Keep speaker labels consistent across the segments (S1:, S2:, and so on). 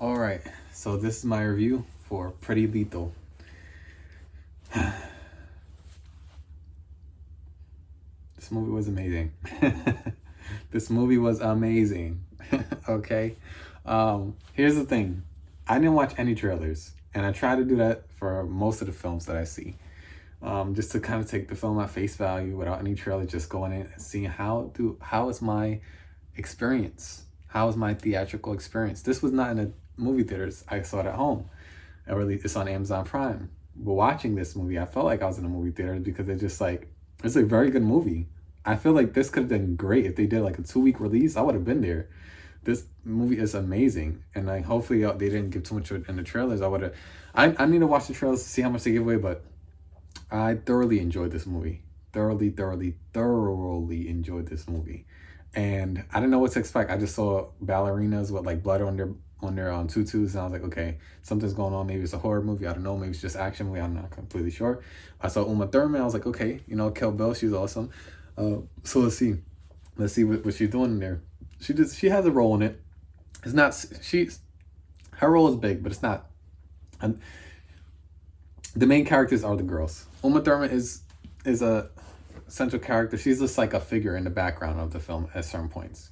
S1: All right, so this is my review for Pretty Lethal. This movie was amazing. This movie was amazing. Okay. Here's the thing. I didn't watch any trailers, and I try to do that for most of the films that I see. Just to kind of take the film at face value without any trailer, just going in and seeing how is my experience? How is my theatrical experience? This was not in a movie theaters. I saw it at home. It's on Amazon Prime. But watching this movie, I felt like I was in a movie theater because it's a very good movie. I feel like this could have been great if they did like a 2-week release. I would have been there. This movie is amazing, and like hopefully they didn't give too much in the trailers. I need to watch the trailers to see how much they give away, but I thoroughly enjoyed this movie. Thoroughly enjoyed this movie. And I didn't know what to expect. I just saw ballerinas with like blood on their tutus, and I was like, okay, something's going on. Maybe it's a horror movie. I don't know. Maybe it's just action movie. I'm not completely sure. I saw Uma Thurman. I was like, okay, Kill Bill. She's awesome. So let's see what she's doing in there. She has a role in it. It's not her role is big, but it's not. And the main characters are the girls. Uma Thurman is a central character. She's just like a figure in the background of the film at certain points.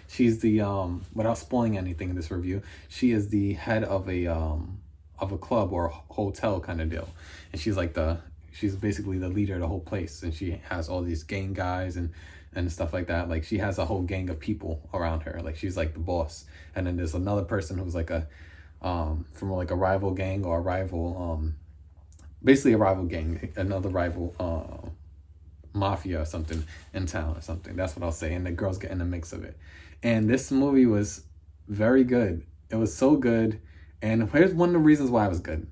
S1: She's the without spoiling anything in this review, she is the head of a club or a hotel kind of deal, and she's basically the leader of the whole place, and she has all these gang guys and stuff like that. Like, she has a whole gang of people around her. Like, she's like the boss, and then there's another person who's like a from like a rival gang or a rival basically a rival gang, another rival mafia or something in town or something. That's what I'll say. And the girls get in the mix of it. And this movie was very good. It was so good. And here's one of the reasons why it was good.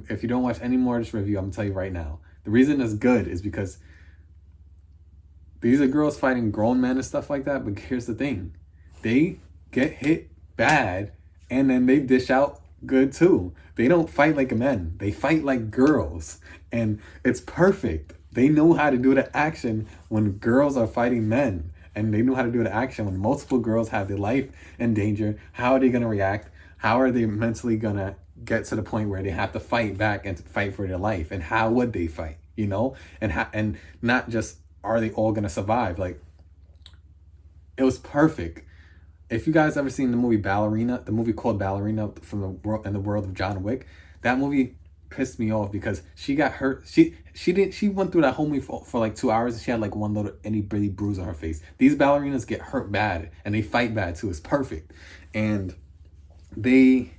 S1: If you don't watch any more of this review, I'm gonna tell you right now. The reason it's good is because these are girls fighting grown men and stuff like that. But here's the thing. They get hit bad and then they dish out good too. They don't fight like men. They fight like girls. And it's perfect. They know how to do the action when girls are fighting men. And they know how to do the action when multiple girls have their life in danger. How are they going to react? How are they mentally going to get to the point where they have to fight back and fight for their life? And how would they fight? And not just are they all going to survive? Like, it was perfect. If you guys ever seen the movie Ballerina, the movie called Ballerina from the world of John Wick, that movie pissed me off because she got hurt. She went through that whole movie for like 2 hours and she had like one little itty bitty bruise on her face. These ballerinas get hurt bad and they fight bad too. It's perfect. And they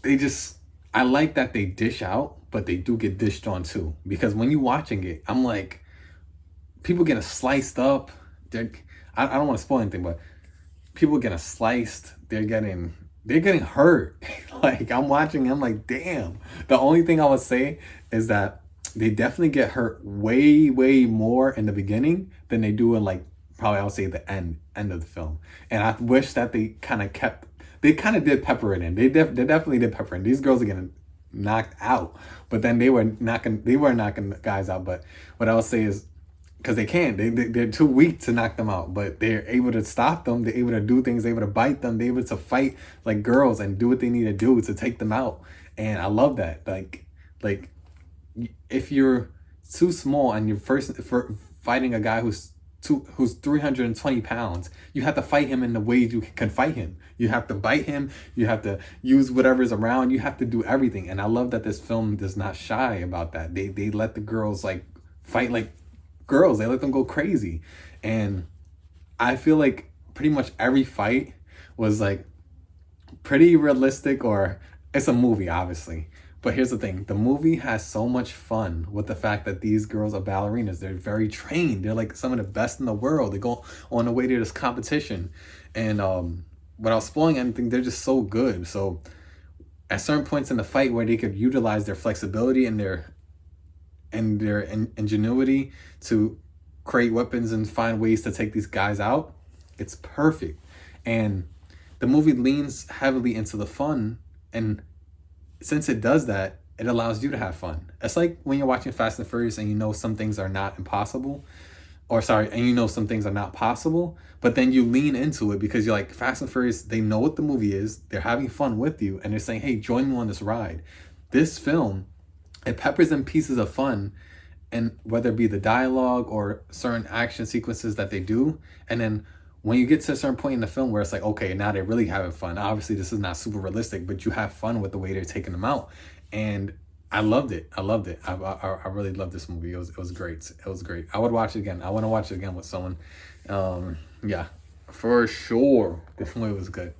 S1: just, I like that they dish out, but they do get dished on too. Because when you're watching it, I'm like, people getting sliced up. I don't want to spoil anything, but people getting sliced. They're getting hurt. Like, I'm watching, I'm like, damn. The only thing I would say is that they definitely get hurt way more in the beginning than they do in, like, probably I would say the end of the film. And I wish that they kind of did pepper it in. They definitely did pepper it in. These girls are getting knocked out, but then they were knocking guys out. But what I would say is, because they're too weak to knock them out, but they're able to stop them. They're able to do things. They're able to bite them. They're able to fight like girls and do what they need to do to take them out. And I love that. Like if you're too small and you're for fighting a guy who's 320 pounds, you have to fight him in the ways you can fight him. You have to bite him. You have to use whatever's around. You have to do everything. And I love that this film does not shy about that. They let the girls like fight like girls. They let them go crazy. And I feel like pretty much every fight was like pretty realistic, or it's a movie obviously, but here's the thing, the movie has so much fun with the fact that these girls are ballerinas. They're very trained. They're like some of the best in the world. They go on the way to this competition, and without spoiling anything, they're just so good. So at certain points in the fight where they could utilize their flexibility and their ingenuity to create weapons and find ways to take these guys out, it's perfect. And the movie leans heavily into the fun, and since it does that, it allows you to have fun. It's like when you're watching Fast and Furious and you know some things are not impossible. or sorry, and you know some things are not possible, but then you lean into it because you're like, Fast and Furious, they know what the movie is, they're having fun with you, and they're saying, hey, join me on this ride. This film, it peppers in pieces of fun, and whether it be the dialogue or certain action sequences that they do, and then when you get to a certain point in the film where it's like, okay, now they're really having fun. Obviously, this is not super realistic, but you have fun with the way they're taking them out, and I loved it. I loved it. I really loved this movie. It was great. It was great. I would watch it again. I want to watch it again with someone. Yeah, for sure. This movie was good.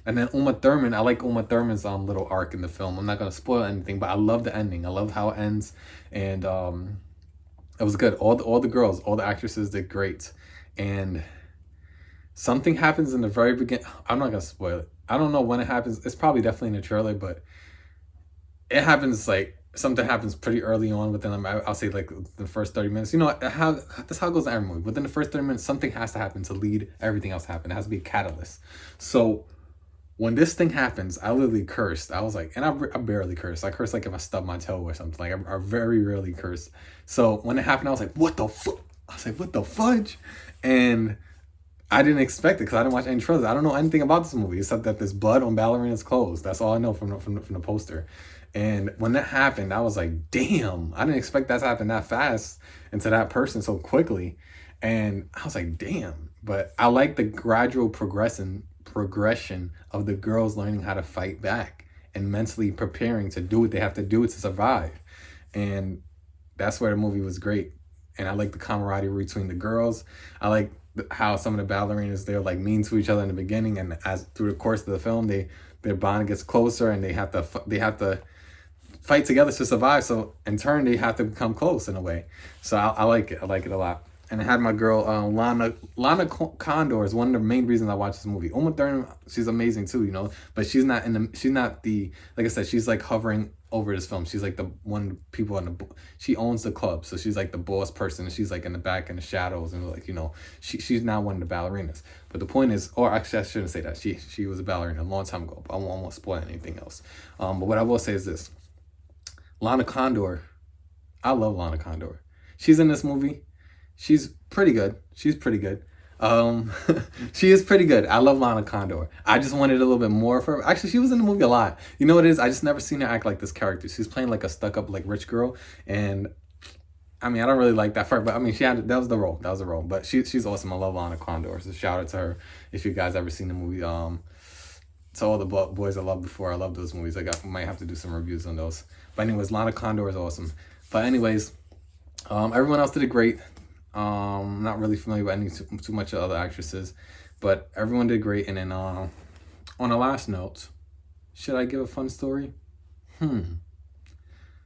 S1: And then Uma Thurman, I like Uma Thurman's little arc in the film. I'm not gonna spoil anything, but I love the ending. I love how it ends, and it was good. All the girls, all the actresses did great, and something happens in the very beginning. I'm not gonna spoil it. I don't know when it happens. It's probably definitely in the trailer, but it happens like something happens pretty early on within them. I'll say like the first 30 minutes. You know how that's how it goes in every movie. Within the first 30 minutes, something has to happen to lead everything else to happen. It has to be a catalyst. So when this thing happens, I literally cursed. I was like, and I barely curse. I curse like if I stub my toe or something. Like I very rarely curse. So when it happened, I was like, what the fuck? I was like, what the fudge? And I didn't expect it because I didn't watch any trailers. I don't know anything about this movie except that there's blood on ballerina's clothes. That's all I know from the poster. And when that happened, I was like, damn, I didn't expect that to happen that fast and to that person so quickly. And I was like, damn. But I like the gradual progression of the girls learning how to fight back and mentally preparing to do what they have to do to survive. And that's where the movie was great. And I like the camaraderie between the girls. I like how some of the ballerinas, they're like mean to each other in the beginning, and as through the course of the film, their bond gets closer, and they have to fight together to survive. So in turn, they have to become close in a way. So I like it. I like it a lot. And I had my girl Lana Condor is one of the main reasons I watched this movie. Uma Thurman, she's amazing too, you know, but she's not the like I said, she's like hovering over this film. she's like the one people she owns the club, so she's like the boss person, and she's like in the back in the shadows, and like, you know, she's not one of the ballerinas. But the point is, or actually I shouldn't say that, she was a ballerina a long time ago, but I won't spoil anything else. But what I will say is this: Lana Condor, I love Lana Condor. She's in this movie. She's pretty good. She's pretty good. She is pretty good. I love Lana Condor. I just wanted a little bit more of her. Actually, she was in the movie a lot. You know what it is? I just never seen her act like this character. She's playing like a stuck-up, like, rich girl, and I mean, I don't really like that part, but I mean, that was the role. That was the role. But she's awesome. I love Lana Condor. So shout out to her if you guys ever seen the movie. To all the boys I loved before, I love those movies. Might have to do some reviews on those. But anyways, Lana Condor is awesome. But anyways, everyone else did it great. Not really familiar with any too much of other actresses, but everyone did great. And then on a last note, should I give a fun story?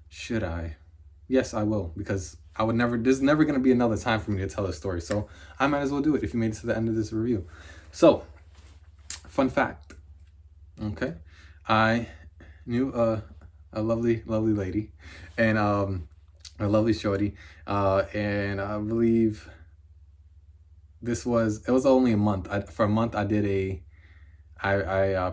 S1: Should I? Yes, I will, because I would never. There's never gonna be another time for me to tell a story, so I might as well do it. If you made it to the end of this review, so fun fact. Okay, I knew a lovely lady, and a lovely shorty, and I believe it was only a month. For a month, I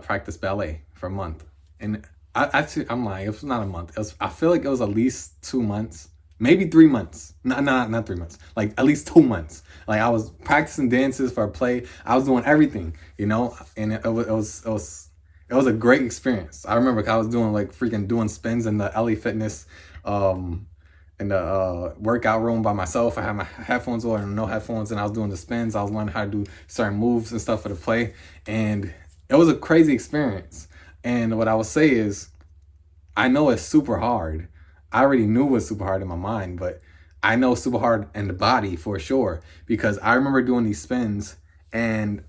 S1: practiced ballet for a month, and I'm lying. It was not a month. I feel like it was at least 2 months, maybe 3 months. Not 3 months. Like at least 2 months. Like I was practicing dances for a play. I was doing everything, you know, and it was a great experience. I remember I was doing spins in the LA Fitness, in the workout room by myself. I had my headphones on and no headphones, and I was doing the spins. I was learning how to do certain moves and stuff for the play, and it was a crazy experience. And what I would say is, I know it's super hard. I already knew it was super hard in my mind, but I know it's super hard in the body for sure, because I remember doing these spins, and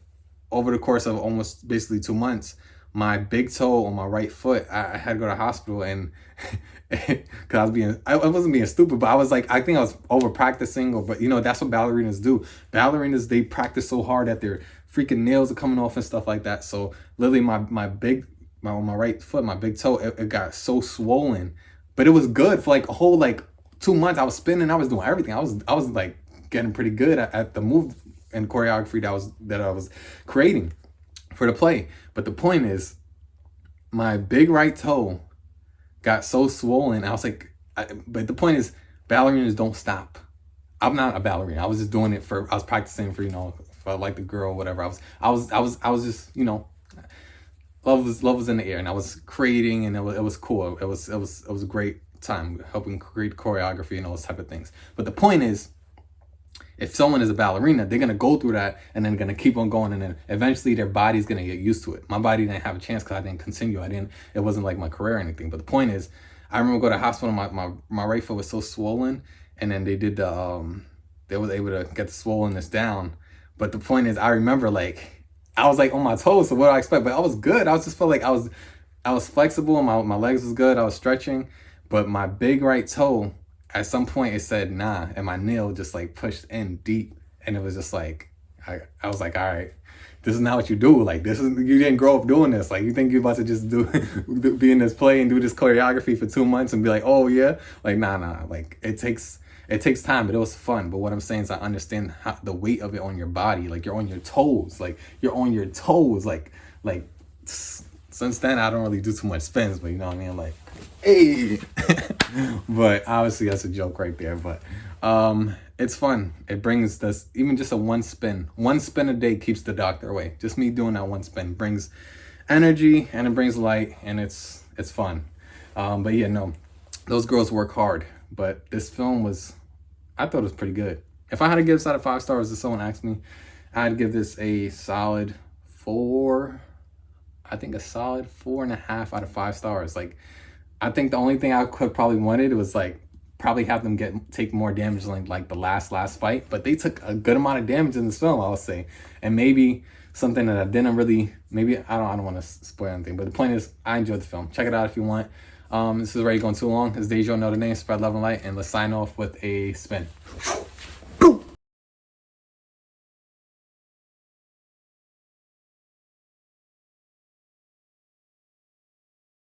S1: over the course of almost basically 2 months, my big toe on my right foot, I had to go to the hospital, and because I wasn't being stupid, but I think I was over practicing, but you know, that's what ballerinas do. Ballerinas, they practice so hard that their freaking nails are coming off and stuff like that. So literally my right foot, my big toe, it got so swollen, but it was good for like a whole 2 months. I was spinning, I was doing everything. I was like getting pretty good at the move and choreography that I was creating for the play. But the point is, my big right toe got so swollen. I was like, but the point is, ballerinas don't stop. I'm not a ballerina. I was just doing it I was practicing for, for like the girl, whatever. I was just, love was in the air, and I was creating, and it was cool. It was a great time helping create choreography and all those type of things. But the point is, if someone is a ballerina, they're gonna go through that and then gonna keep on going, and then eventually their body's gonna get used to it. My body didn't have a chance because I didn't continue. It wasn't like my career or anything. But the point is, I remember going to the hospital. My right foot was so swollen, and then they was able to get the swollenness down. But the point is, I remember like I was like on my toes. So what do I expect? But I was good. I was just felt like I was flexible. My legs was good. I was stretching, but my big right toe, at some point it said nah, and my nail just like pushed in deep, and it was just like I was like, all right, this is not what you do. Like, you didn't grow up doing this. Like, you think you're about to just be in this play and do this choreography for 2 months and be like, oh yeah, like nah. Like it takes time, but it was fun. But what I'm saying is, I understand the weight of it on your body. Like, you're on your toes. Like since then I don't really do too much spins, but you know what I mean. Like, hey. But obviously that's a joke right there. But it's fun. It brings this, even just a one spin a day keeps the doctor away. Just me doing that one spin brings energy, and it brings light, and it's fun. But yeah, no, those girls work hard. But this film I thought it was pretty good. If I had to give this out of 5 stars, if someone asked me, I'd give this a solid 4. I think a solid 4.5 out of 5 stars. Like, I think the only thing I could probably wanted was like probably have them take more damage than like the last fight, but they took a good amount of damage in this film, I would say. And maybe something that I didn't really, maybe I don't want to spoil anything, but the point is, I enjoyed the film. Check it out if you want. This is already going too long. It's Dejo, know the name, spread love and light, and let's sign off with a spin.